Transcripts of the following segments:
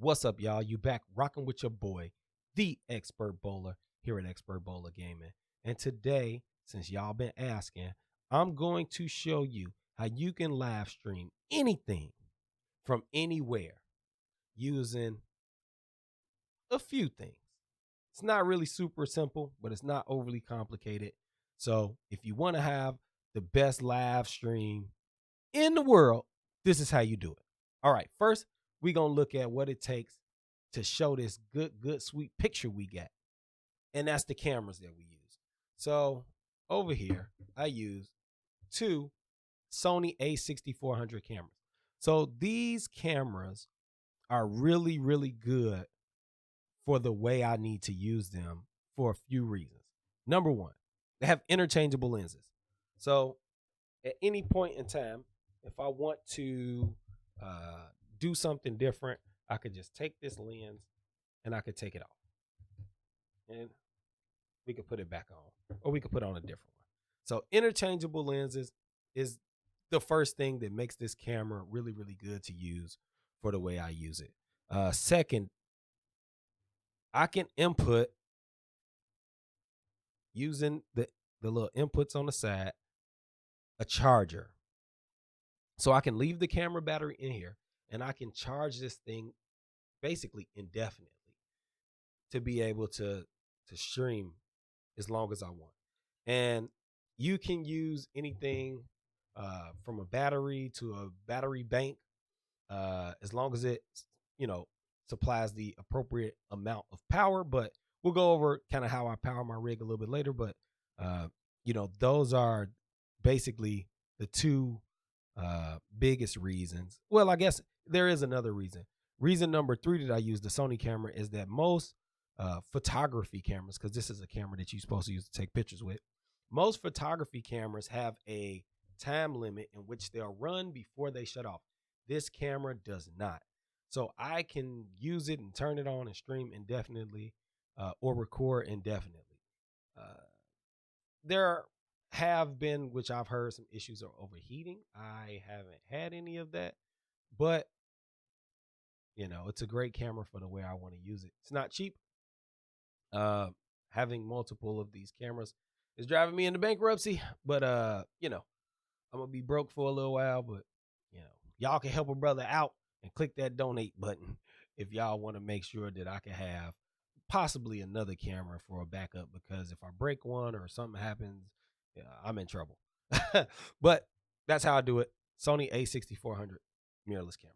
What's up, y'all? You back rocking with your boy, the Expert Bowler, here at Expert Bowler Gaming. And today, since y'all been asking, I'm going to show you how you can live stream anything from anywhere using a few things. It's not really super simple, but it's not overly complicated. So if you want to have the best live stream in the world, this is how you do it. All right, first, we're going to look at what it takes to show this good, sweet picture we got. And that's the cameras that we use. So over here, I use two Sony a6400 cameras. So these cameras are really, really good for the way I need to use them for a few reasons. Number one, they have interchangeable lenses. So at any point in time, if I want to do something different, I could just take this lens and I could take it off. And we could put it back on, or we could put on a different one. So interchangeable lenses is the first thing that makes this camera really, really good to use for the way I use it. Second, I can input using the little inputs on the side, a charger. So I can leave the camera battery in here and I can charge this thing basically indefinitely to be able to stream as long as I want. And you can use anything from a battery to a battery bank as long as it, you know, supplies the appropriate amount of power. But we'll go over kind of how I power my rig a little bit later. But, those are basically the two biggest reasons. Well, I guess there is another reason. Reason number three that I use the Sony camera is that most photography cameras, because this is a camera that you're supposed to use to take pictures with, most photography cameras have a time limit in which they'll run before they shut off. This camera does not. So I can use it and turn it on and stream indefinitely or record indefinitely. There have been, which I've heard, some issues of overheating. I haven't had any of that, but it's a great camera for the way I want to use it. It's not cheap. Having multiple of these cameras is driving me into bankruptcy, but I'm gonna be broke for a little while, but y'all can help a brother out and click that donate button if y'all want to make sure that I can have possibly another camera for a backup, because if I break one or something happens, I'm in trouble. But that's how I do it. Sony a6400 mirrorless camera.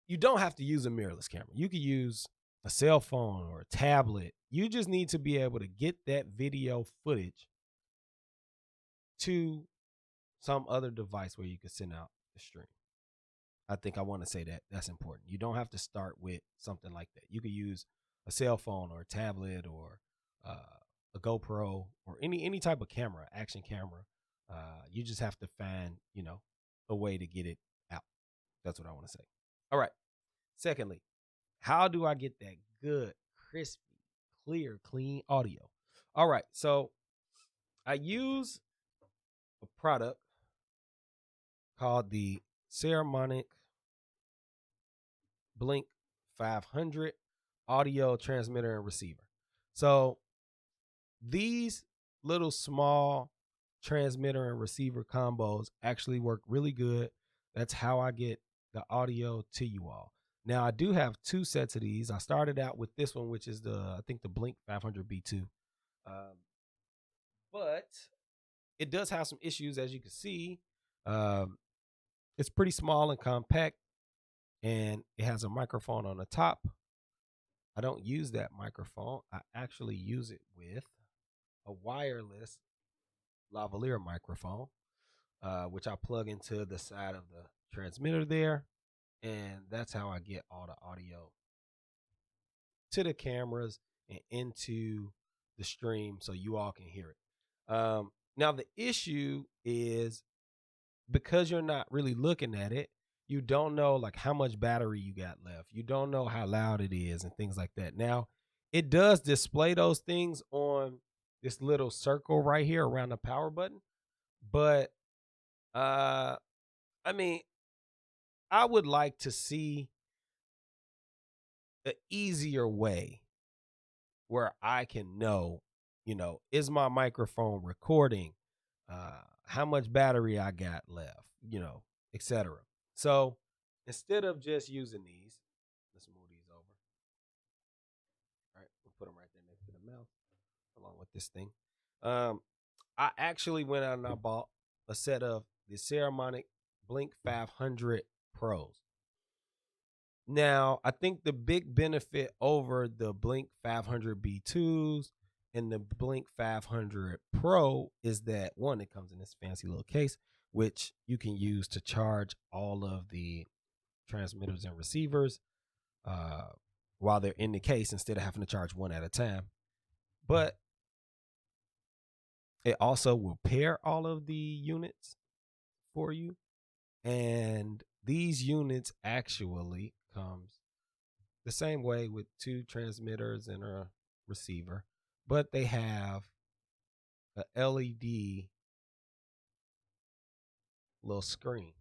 You don't have to use a mirrorless camera. You could use a cell phone or a tablet. You just need to be able to get that video footage to some other device where you can send out the stream. I think I want to say that that's important. You don't have to start with something like that. You could use a cell phone or a tablet or a GoPro or any type of camera, action camera. You just have to find, a way to get it out. That's what I want to say. All right. Secondly, how do I get that good, crispy, clear, clean audio? All right. So I use a product called the Saramonic Blink 500 audio transmitter and receiver. So these little small transmitter and receiver combos actually work really good. That's how I get the audio to you all. Now I do have two sets of these. I started out with this one, which is I think the Blink 500 B2. But it does have some issues, as you can see. It's pretty small and compact, and it has a microphone on the top. I don't use that microphone. I actually use it with a wireless lavalier microphone, which I plug into the side of the transmitter there. And that's how I get all the audio to the cameras and into the stream so you all can hear it. Now, the issue is because you're not really looking at it, you don't know like how much battery you got left. You don't know how loud it is and things like that. Now, it does display those things on this little circle right here around the power button. But I mean, I would like to see an easier way where I can know, is my microphone recording? How much battery I got left, etc. So instead of just using these, let's move these over. All right, we'll put them right there next to the mouth, along with this thing. Um, I actually went out and I bought a set of the Saramonic Blink 500 Pros. Now, I think the big benefit over the Blink 500 B2s and the Blink 500 Pro is that one, it comes in this fancy little case, which you can use to charge all of the transmitters and receivers uh, while they're in the case instead of having to charge one at a time. But it also will pair all of the units for you. And these units actually comes the same way with two transmitters and a receiver, but they have a LED little screen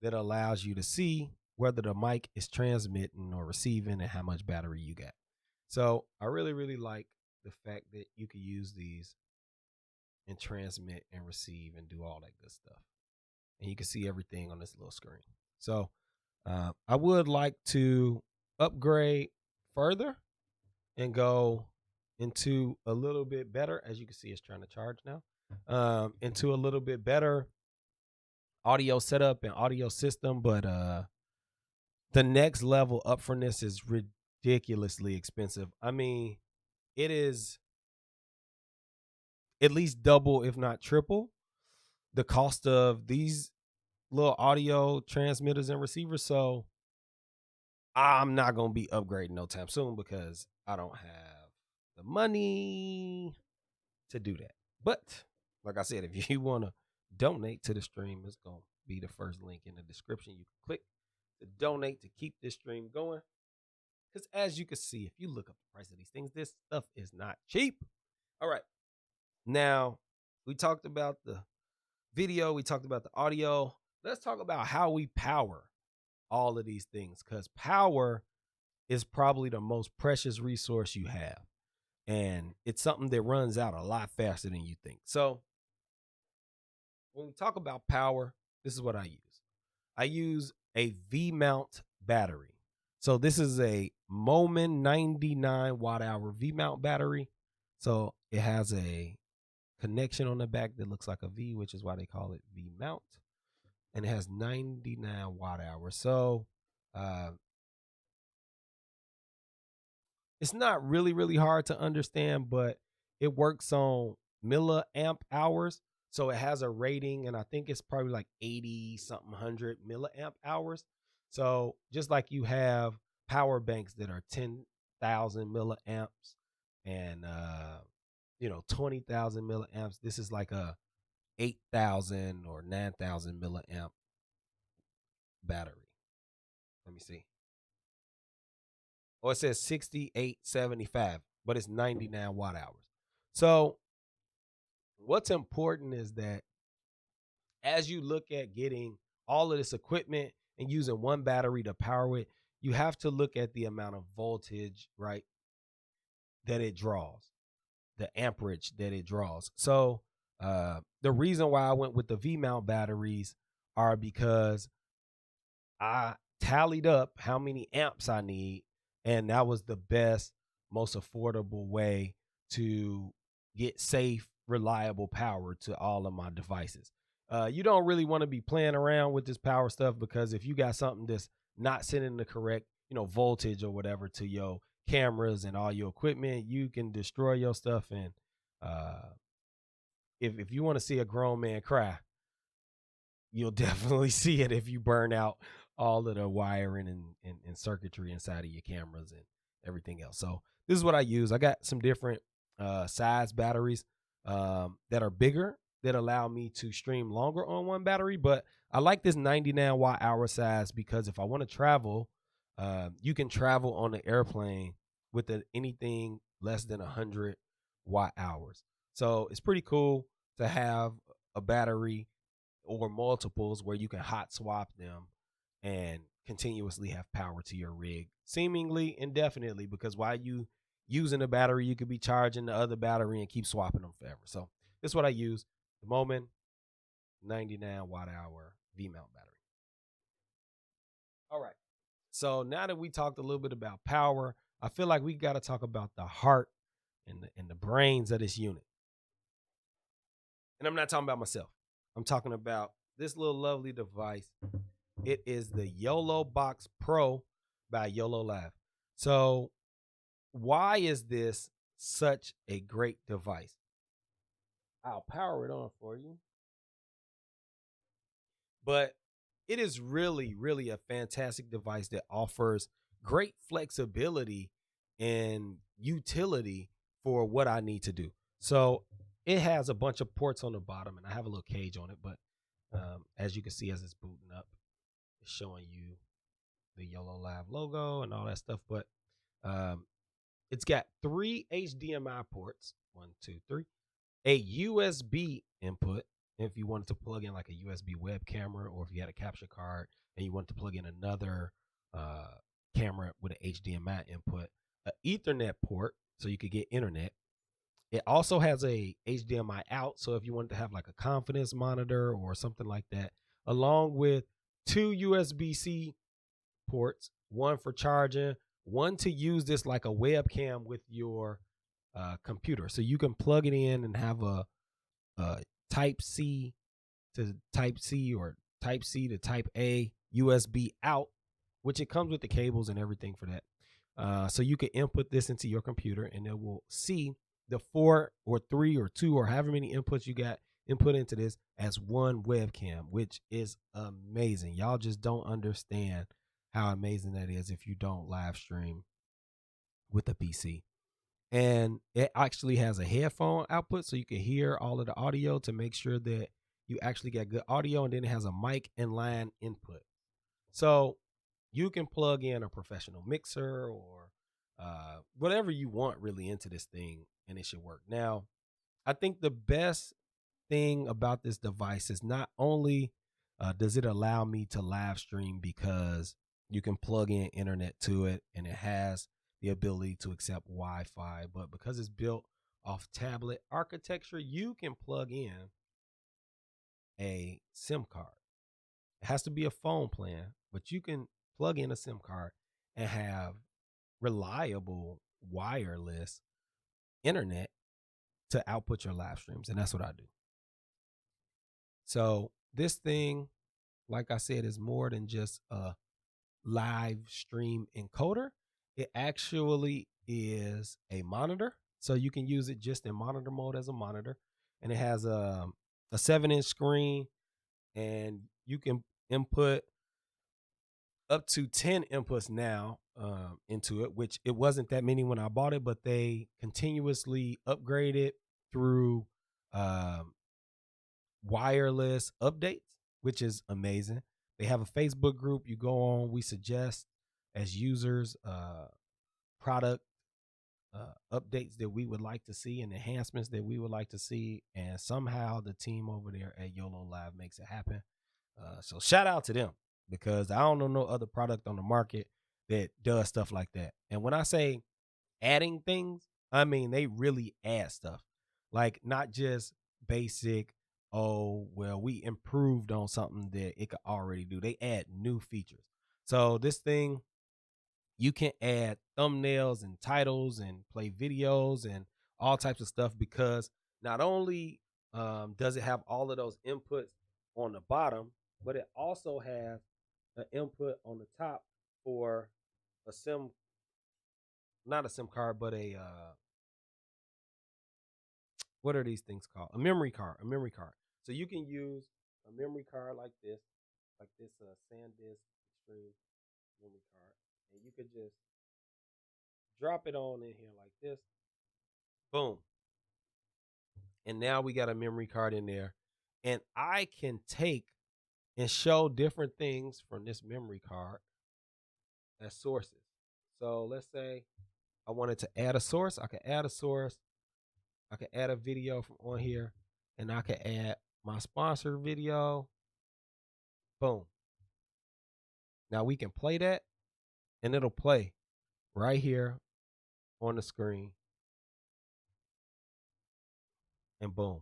that allows you to see whether the mic is transmitting or receiving and how much battery you got. So I really, really like the fact that you can use these and transmit and receive and do all that good stuff. And you can see everything on this little screen. So I would like to upgrade further and go into a little bit better. As you can see, it's trying to charge now. Into a little bit better audio setup and audio system, but the next level up from this is ridiculously expensive. I mean, it is at least double, if not triple, the cost of these little audio transmitters and receivers. So I'm not gonna be upgrading no time soon because I don't have the money to do that. But like I said, if you want to donate to the stream, it's gonna be the first link in the description. You can click to donate to keep this stream going. Because as you can see, if you look up the price of these things, this stuff is not cheap. All right. Now, we talked about the video, we talked about the audio. Let's talk about how we power all of these things, because power is probably the most precious resource you have. And it's something that runs out a lot faster than you think. So when we talk about power, this is what I use. I use a V-mount battery. So this is a Momen 99 watt hour V-mount battery. So it has a connection on the back that looks like a V, which is why they call it V-mount. And it has 99 watt hours. So it's not really, really hard to understand, but it works on milliamp hours. So it has a rating, and I think it's probably like 80 something hundred milliamp hours. So just like you have power banks that are 10,000 milliamps and 20,000 milliamps, this is like a 8,000 or 9,000 milliamp battery. Let me see. Or it says 6875, but it's 99 watt hours. So what's important is that as you look at getting all of this equipment and using one battery to power it, you have to look at the amount of voltage, right, that it draws, the amperage that it draws. So the reason why I went with the V-mount batteries are because I tallied up how many amps I need, and that was the best, most affordable way to get safe, reliable power to all of my devices. You don't really want to be playing around with this power stuff, because if you got something that's not sending the correct, voltage or whatever to your cameras and all your equipment, you can destroy your stuff. And if you want to see a grown man cry, you'll definitely see it if you burn out all of the wiring and circuitry inside of your cameras and everything else. So this is what I use. I got some different size batteries that are bigger that allow me to stream longer on one battery. But I like this 99 watt hour size because if I want to travel, you can travel on the airplane with anything less than 100 watt hours. So it's pretty cool to have a battery or multiples where you can hot swap them and continuously have power to your rig, seemingly indefinitely, because while you using the battery, you could be charging the other battery and keep swapping them forever. So this is what I use. The Moment 99 watt hour V mount battery. All right. So now that we talked a little bit about power, I feel like we got to talk about the heart and the brains of this unit. And I'm not talking about myself. I'm talking about this little lovely device. It is the YOLO Box Pro by YOLO Lab. So why is this such a great device? I'll power it on for you. But it is really, really a fantastic device that offers great flexibility and utility for what I need to do. So it has a bunch of ports on the bottom, and I have a little cage on it. But as you can see, as it's booting up, it's showing you the YOLO Lab logo and all that stuff. But it's got 3 HDMI ports, 1, 2, 3, a USB input, if you wanted to plug in like a USB web camera, or if you had a capture card and you wanted to plug in another camera with an HDMI input, an Ethernet port so you could get internet. It also has a HDMI out, so if you wanted to have like a confidence monitor or something like that, along with 2 USB-C ports, one for charging, one to use this like a webcam with your computer. So you can plug it in and have a Type C to Type C or Type C to Type A USB out, which it comes with the cables and everything for that. So you can input this into your computer and it will see the 4 or 3 or 2 or however many inputs you got input into this as one webcam, which is amazing. Y'all just don't understand how amazing that is if you don't live stream with a PC. And it actually has a headphone output so you can hear all of the audio to make sure that you actually get good audio. And then it has a mic and line input. So you can plug in a professional mixer or whatever you want really into this thing and it should work. Now, I think the best thing about this device is not only does it allow me to live stream because you can plug in internet to it and it has the ability to accept Wi-Fi, but because it's built off tablet architecture, you can plug in a SIM card. It has to be a phone plan, but you can plug in a SIM card and have reliable wireless internet to output your live streams. And that's what I do. So this thing, like I said, is more than just a live stream encoder. It actually is a monitor. So you can use it just in monitor mode as a monitor. And it has a 7-inch screen, and you can input up to 10 inputs now into it, which it wasn't that many when I bought it, but they continuously upgrade it through wireless updates, which is amazing. They have a Facebook group you go on. We suggest as users product updates that we would like to see and enhancements that we would like to see. And somehow the team over there at YOLO Live makes it happen. So shout out to them because I don't know no other product on the market that does stuff like that. And when I say adding things, I mean they really add stuff, like not just basic, oh well we improved on something that it could already do. They add new features. So this thing, you can add thumbnails and titles and play videos and all types of stuff, because not only does it have all of those inputs on the bottom, but it also has an input on the top for a sim, not a sim card, but a what are these things called? A memory card, a memory card. So you can use a memory card like this SanDisk Extreme memory card, and you could just drop it on in here like this. Boom. And now we got a memory card in there. And I can take and show different things from this memory card as sources. So let's say I wanted to add a source. I can add a source. I can add a video from on here. And I can add my sponsored video. Boom. Now we can play that and it'll play right here on the screen and boom.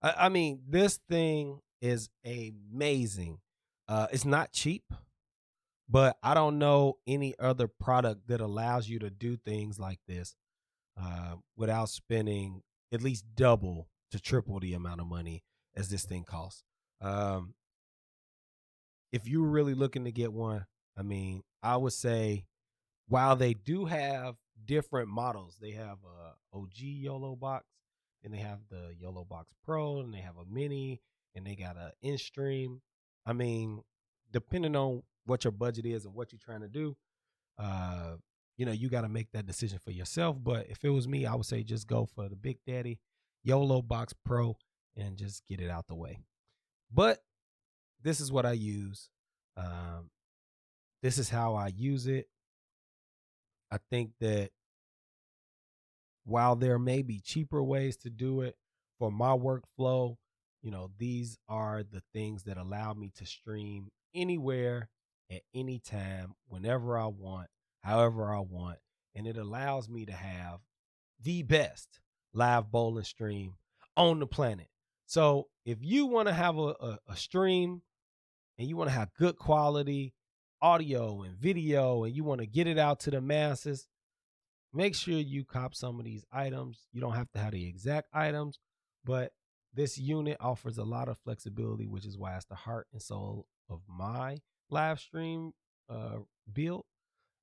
I mean, this thing is amazing. It's not cheap, but I don't know any other product that allows you to do things like this without spending at least double to triple the amount of money as this thing costs. Um, if you're really looking to get one, I mean, I would say while they do have different models, they have a OG YOLO box, and they have the YOLO box Pro, and they have a mini, and they got a in stream. I mean, depending on what your budget is and what you're trying to do, uh, you got to make that decision for yourself. But if it was me, I would say just go for the Big Daddy YOLO box Pro and just get it out the way. But this is what I use. Um, this is how I use it. I think that while there may be cheaper ways to do it for my workflow, these are the things that allow me to stream anywhere at any time, whenever I want, however I want. And it allows me to have the best live bowling stream on the planet. So if you want to have a stream and you want to have good quality audio and video and you want to get it out to the masses, make sure you cop some of these items. You don't have to have the exact items, but this unit offers a lot of flexibility, which is why it's the heart and soul of my live stream build.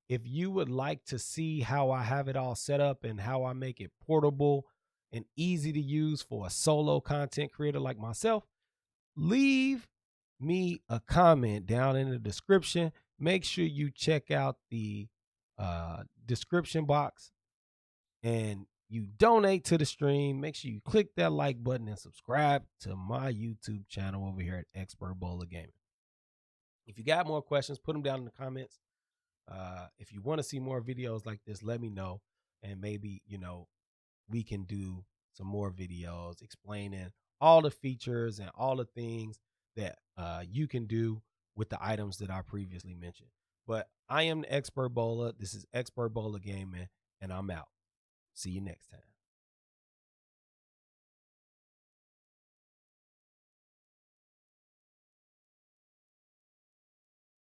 If you would like to see how I have it all set up and how I make it portable and easy to use for a solo content creator like myself, leave me a comment down in the description. Make sure you check out the description box and you donate to the stream. Make sure you click that like button and subscribe to my YouTube channel over here at Expert Bowler Gaming. If you got more questions, put them down in the comments. If you want to see more videos like this, let me know. And maybe, we can do some more videos explaining all the features and all the things that you can do with the items that I previously mentioned. But I am the Expert Bowler. This is Expert Bowler Gaming, and I'm out. See you next time.